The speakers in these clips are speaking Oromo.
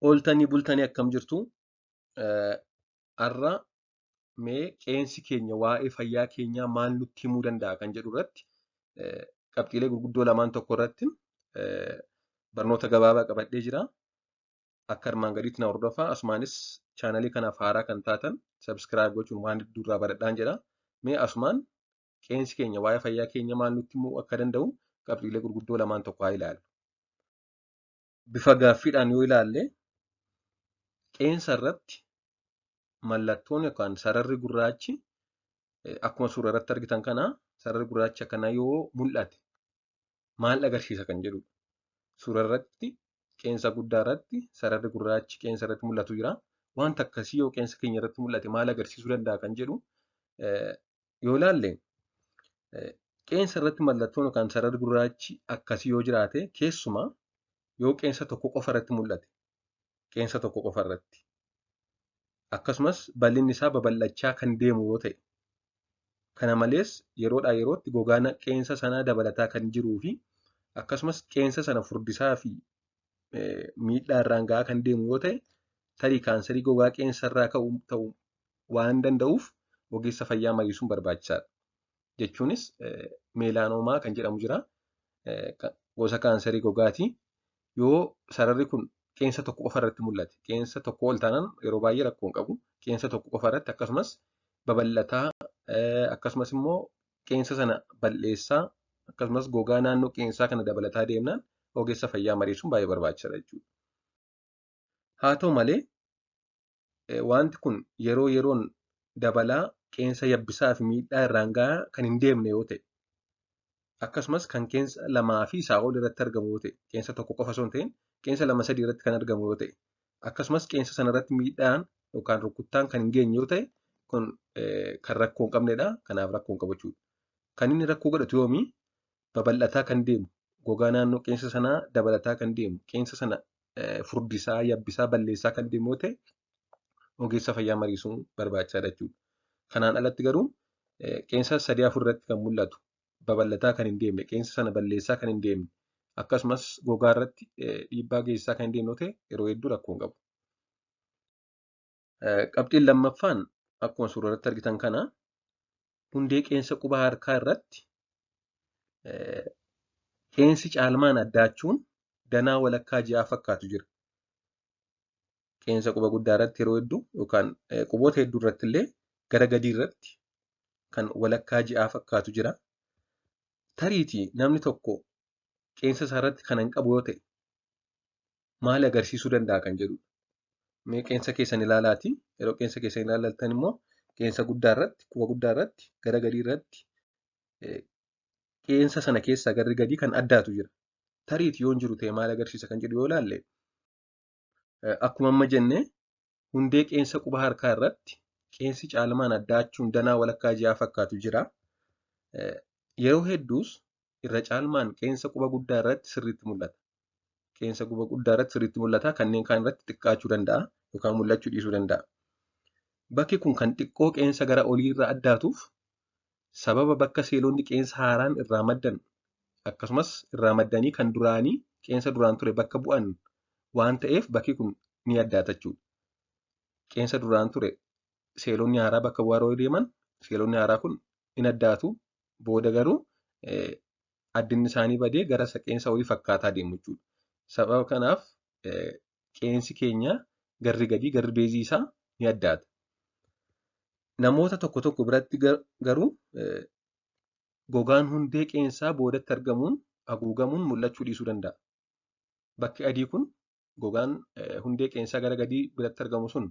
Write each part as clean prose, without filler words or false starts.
Ooltanii bultanii akkam jirtu? Har'a mee qeensi keenya waa'ee fayyaa keenyaa maal nutti himuu danda'a kan jedhu irratti qabxiilee gurguddoo lamaan tokko irratti barnoota gabaabaa qabadhee jira. Akka armaan gadiitti na hordofaa. Asumaanis chaanalii kanaaf haaraa kan taatan sabskiraayib gochuun waan durraa baradhaan jedha. Mee asumaan qeensi keenya waa'ee fayyaa keenya maal nutti himuu akka danda'u qabxiilee gurguddoo lamaan tokko haa ilaalu. Bifa gaaffiidhaan yoo ilaalle qeensa irratti mallattoon yookaan sararri gurraachi akkuma suura irratti argitan kana sararri gurraachi akkana yoo mul'ate maal agarsiisa kan jedhudha. Suura irratti qeensa guddaa irratti sararri gurraachi qeensa irratti mul'atu jira. Wanta akkasii yoo qeensa keenya irratti mul'ate maal agarsiisuu danda'a kan jedhu yoo ilaalle qeensa irratti mallattoon yookaan sararri gurraachi akkasii yoo jiraate keessumaa yoo qeensa tokko qofa irratti mul'ate qeensa tokko qofa irratti akkasumas bal'inni isaa babal'achaa kan deemu yoo ta'e kana malees yeroodhaa yerootti gogaan qeensa sanaa dabalataa kan jiruu fi akkasumas qeensa sana furdisaa fi miidhaa irraan gahaa kan deemu yoo ta'e tarii kaansarii gogaa qeensa irraa ta'uu waan danda'uuf ogeessa fayyaa mariisuun barbaachisaadha. Jechuunis meelaanoomaa kan jedhamu jira. Gosa kaansarii gogaati. Yoo sararri kun qeensa tokko qofa irratti mul'ate qeensa tokko ol taanaan yeroo baay'ee rakkoo hin qabu. Qeensa tokko qofa irratti akkasumas babal'ataa akkasumas immoo qeensa sana bal'eessaa akkasumas gogaa naannoo qeensaa kana dabalataa deemnaan ogeessa fayyaa mariisuun baay'ee barbaachisaadha jechuudha. Haa ta'u malee wanti kun yeroo yeroon dabalaa qeensa yabbisaa fi miidhaa irraan gahaa kan hin deemne yoo ta'e akkasumas kan qeensa lamaa fi isaa ol irratti argamu yoo ta'e qeensa tokko qofa osoo hin ta'in qeensa lama sadii irratti kan argamu yoo ta'e akkasumas qeensa sana irratti miidhaan yookaan rukuttaan kan hin geenye yoo ta'e kun kan rakkoo hin qabnedha. Kanaaf rakkoo hin qabu jechuudha. Kan inni rakkoo godhatu yoomii babal'ataa kan deemu gogaa naannoo qeensa sanaa dabalataa kan deemu qeensa sana furdisaa yabbisaa balleessaa kan deemu yoo ta'e ogeessa fayyaa mariisuun barbaachisaadha jechuudha. Kanaan alatti garuu qeensa sadii afur irratti kan mul'atu babal'ataa kan hin deemne qeensa sana balleessaa kan hin deemne akkasumas gogaa irratti dhiibbaa geessisaa kan hin deemne yoo ta'e yeroo hedduu rakkoo hin qabu. Qabxiin lammaffaan akkuma suura irratti argitan kana hundee qeensa quba harkaa irratti qeensi caalmaan addaachuun danaa walakkaa ji'aa fakkaatu jira. Qeensa quba guddaa irratti yeroo hedduu yookaan quboota hedduu irratti illee gara gadii irratti kan walakkaa ji'aa fakkaatu jira. Tariitii namni tokko qeensa isaa irratti kana hin qabu yoo ta'e maal agarsiisuu danda'a kan jedhudha. Mee qeensa keessan ilaalaati. Yeroo qeensa keessan ilaaltan immoo qeensa guddaa irratti quba guddaa irratti gara gadii irratti qeensa sana keessaa garri gadii kan addaatu jira. Tariitii yoo hin jiru ta'e maal agarsiisa kan jedhu yoo ilaalle akkuma amma jenne hundee qeensa quba harkaa irratti qeensi caalmaan addaachuun danaa walakkaa ji'aa fakkaatu jira. Yeroo hedduus irra caalmaan qeensa quba guddaa irratti sirriitti mul'ata. Qeensa quba guddaa irratti sirriitti mul'ata. Kanneen kaan irratti xiqqaachuu danda'a yookaan mul'achuu dhiisuu danda'a. Bakki kun kan xiqqoo qeensa gara olii irraa addaatuuf sababa bakka seelonni qeensa haaraan irraa maddan akkasumas irraa maddanii kan duraanii qeensa duraan ture bakka bu'an waan ta'eef bakki kun ni addaata jechuudha. Qeensa duraan ture seelonni haaraa bakka bu'aa yeroo deeman seelonni haaraa kun in addaatu. Booda garuu addinni isaanii badee gara qeensa olii fakkaataa deemu jechuudha. Sababa kanaaf qeensi keenya garri gadii garri beezii isaa ni addaata. Namoota tokko tokko biratti garuu gogaan hundee qeensaa boodatti argamuun haguugamuun mul'achuu dhiisuu danda'a. Bakki adii kun gogaan hundee qeensaa gara gadii biratti argamu sun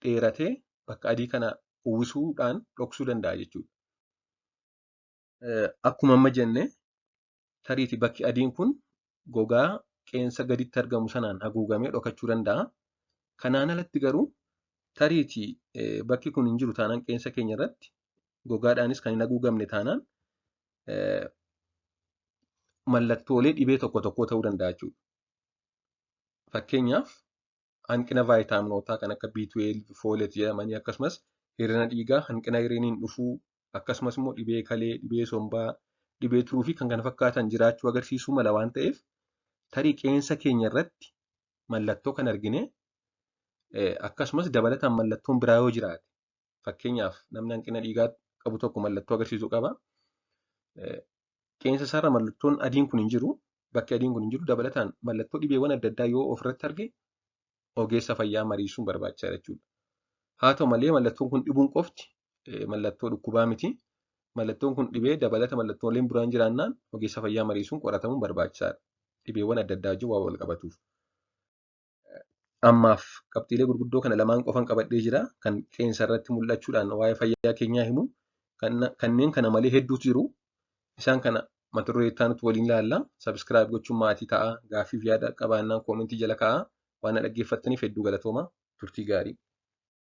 dheeratee bakka adii kana uwwisuudhaan dhoksuu danda'a jechuudha. Akkuma amma jenne tariitii bakki adiin kun gogaa qeensa gaditti argamu sanaan haguugamee dhokachuu danda'a. Kanaan alatti garuu tariitii bakki kun hin jiru taanaan qeensa keenya irratti gogaadhaanis kan hin haguugamne taanaan mallattoolee dhibee tokko tokkoo ta'uu danda'a jechuudha. Fakkeenyaaf hanqina vaayitaaminootaa kan akka B12, foolet jedhamanii akkasumas hir'ina dhiigaa hanqina hir'iniin dhufuu akkasumas immoo dhibee kalee, dhibee sombaa, dhibee turuu fi kan kana fakkaatan jiraachuu agarsiisuu mala waan ta'eef tarii qeensa keenya irratti mallattoo kan argine akkasumas dabalataan mallattoon biraa yoo jiraate fakkeenyaaf namni hanqina dhiigaa qabu tokko mallattoo agarsiisu qaba. Qeensa isaarra mallattoon adiin kun hin jiru. Bakki adiin kun hin jiru dabalataan mallattoo dhibeewwan adda addaa yoo ofirratti arge ogeessa fayyaa mariisuun barbaachisaadha jechuudha. Haa ta'u malee mallattoon kun dhibuun qofti mallattoo dhukkubaa miti. Mallattoon kun dhibee dabalata mallattooleen biraan jiraannaan ogeessa fayyaa mariisuun qoratamuun barbaachisaadha. Dhibeewwan adda addaa wajjin waa wal qabatuuf. Ammaaf qabxiilee gurguddoo kana lamaan qofan qabadhee jira. Kan qeensa irratti mul'achuudhaan waa'ee fayyaa keenyaa himu. Kanneen kana malee hedduutu jiru. Isaan kana mata duree itti aanutti waliin ilaalla. Sabiskiraayib gochuun maatii ta'a. Gaaffiif yaada qabaannaan koomentii jala kaa'a. Waan dhaggeeffattaniif hedduu galatooma. Turtii gaarii.